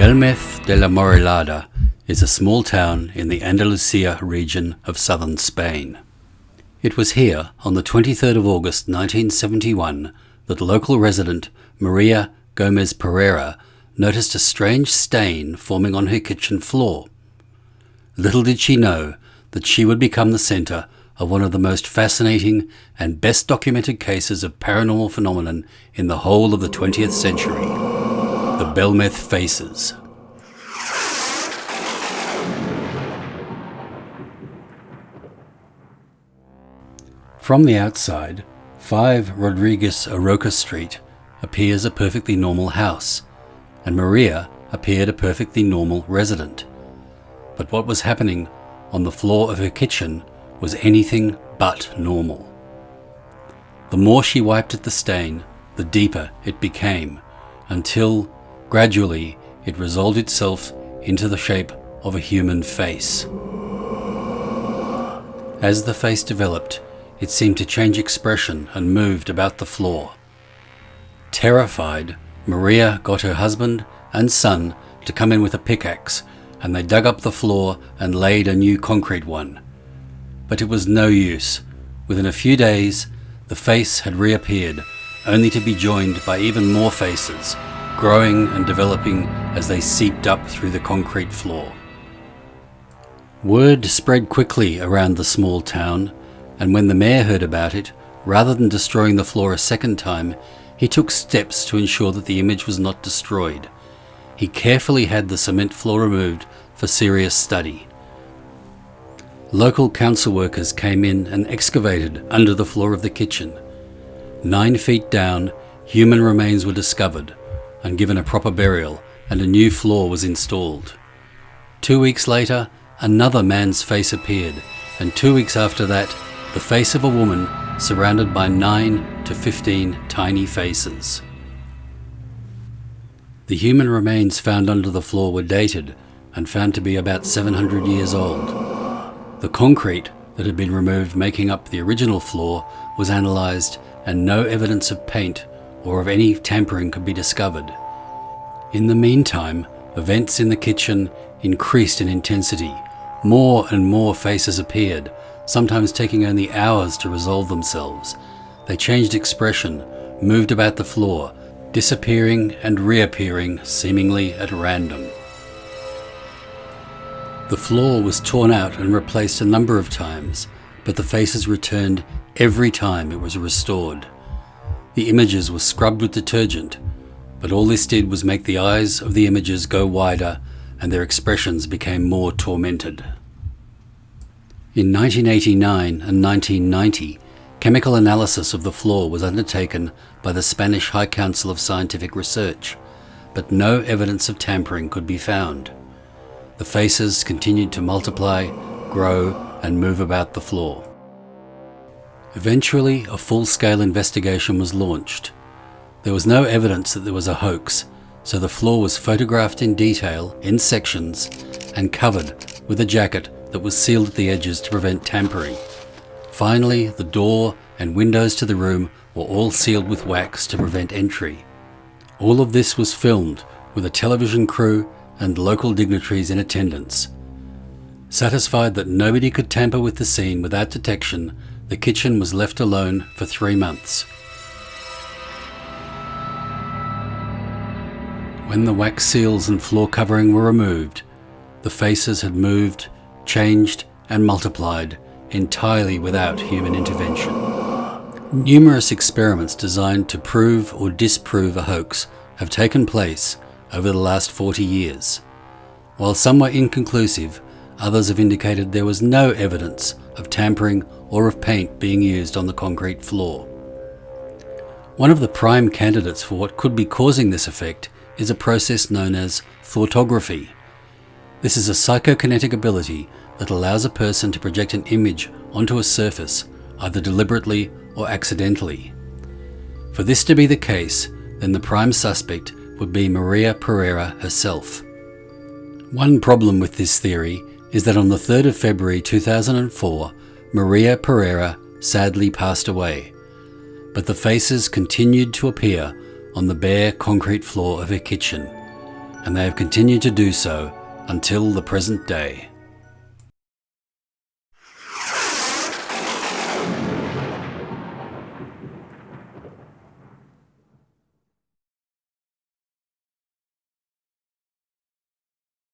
Belmez de la Morelada is a small town in the Andalusia region of southern Spain. It was here, on the 23rd of August 1971, that local resident Maria Gomez Pereira noticed a strange stain forming on her kitchen floor. Little did she know that she would become the centre of one of the most fascinating and best documented cases of paranormal phenomenon in the whole of the 20th century, the Belmez Faces. From the outside, 5 Rodriguez Aroca Street appears a perfectly normal house, and Maria appeared a perfectly normal resident. But what was happening on the floor of her kitchen was anything but normal. The more she wiped at the stain, the deeper it became, until, gradually, it resolved itself into the shape of a human face. As the face developed, it seemed to change expression and moved about the floor. Terrified, Maria got her husband and son to come in with a pickaxe, and they dug up the floor and laid a new concrete one. But it was no use. Within a few days, the face had reappeared, only to be joined by even more faces, growing and developing as they seeped up through the concrete floor. Word spread quickly around the small town, and when the mayor heard about it, rather than destroying the floor a second time, he took steps to ensure that the image was not destroyed. He carefully had the cement floor removed for serious study. Local council workers came in and excavated under the floor of the kitchen. 9 feet down, human remains were discovered and given a proper burial, and a new floor was installed. 2 weeks later, another man's face appeared, and 2 weeks after that, the face of a woman surrounded by 9 to 15 tiny faces. The human remains found under the floor were dated and found to be about 700 years old. The concrete that had been removed making up the original floor was analysed, and no evidence of paint or of any tampering could be discovered. In the meantime, events in the kitchen increased in intensity. More and more faces appeared, sometimes taking only hours to resolve themselves. They changed expression, moved about the floor, disappearing and reappearing seemingly at random. The floor was torn out and replaced a number of times, but the faces returned every time it was restored. The images were scrubbed with detergent, but all this did was make the eyes of the images go wider and their expressions became more tormented. In 1989 and 1990, chemical analysis of the floor was undertaken by the Spanish High Council of Scientific Research, but no evidence of tampering could be found. The faces continued to multiply, grow, and move about the floor. Eventually, a full-scale investigation was launched. There was no evidence that there was a hoax, so the floor was photographed in detail, in sections, and covered with a jacket that was sealed at the edges to prevent tampering. Finally, the door and windows to the room were all sealed with wax to prevent entry. All of this was filmed with a television crew and local dignitaries in attendance. Satisfied that nobody could tamper with the scene without detection, the kitchen was left alone for 3 months. When the wax seals and floor covering were removed, the faces had moved, changed, and multiplied entirely without human intervention. Numerous experiments designed to prove or disprove a hoax have taken place over the last 40 years. While some were inconclusive, others have indicated there was no evidence of tampering or of paint being used on the concrete floor. One of the prime candidates for what could be causing this effect is a process known as thoughtography. This is a psychokinetic ability that allows a person to project an image onto a surface, either deliberately or accidentally. For this to be the case, then the prime suspect would be Maria Pereira herself. One problem with this theory is that on the 3rd of February 2004, Maria Pereira sadly passed away, but the faces continued to appear on the bare concrete floor of her kitchen. and they have continued to do so until the present day.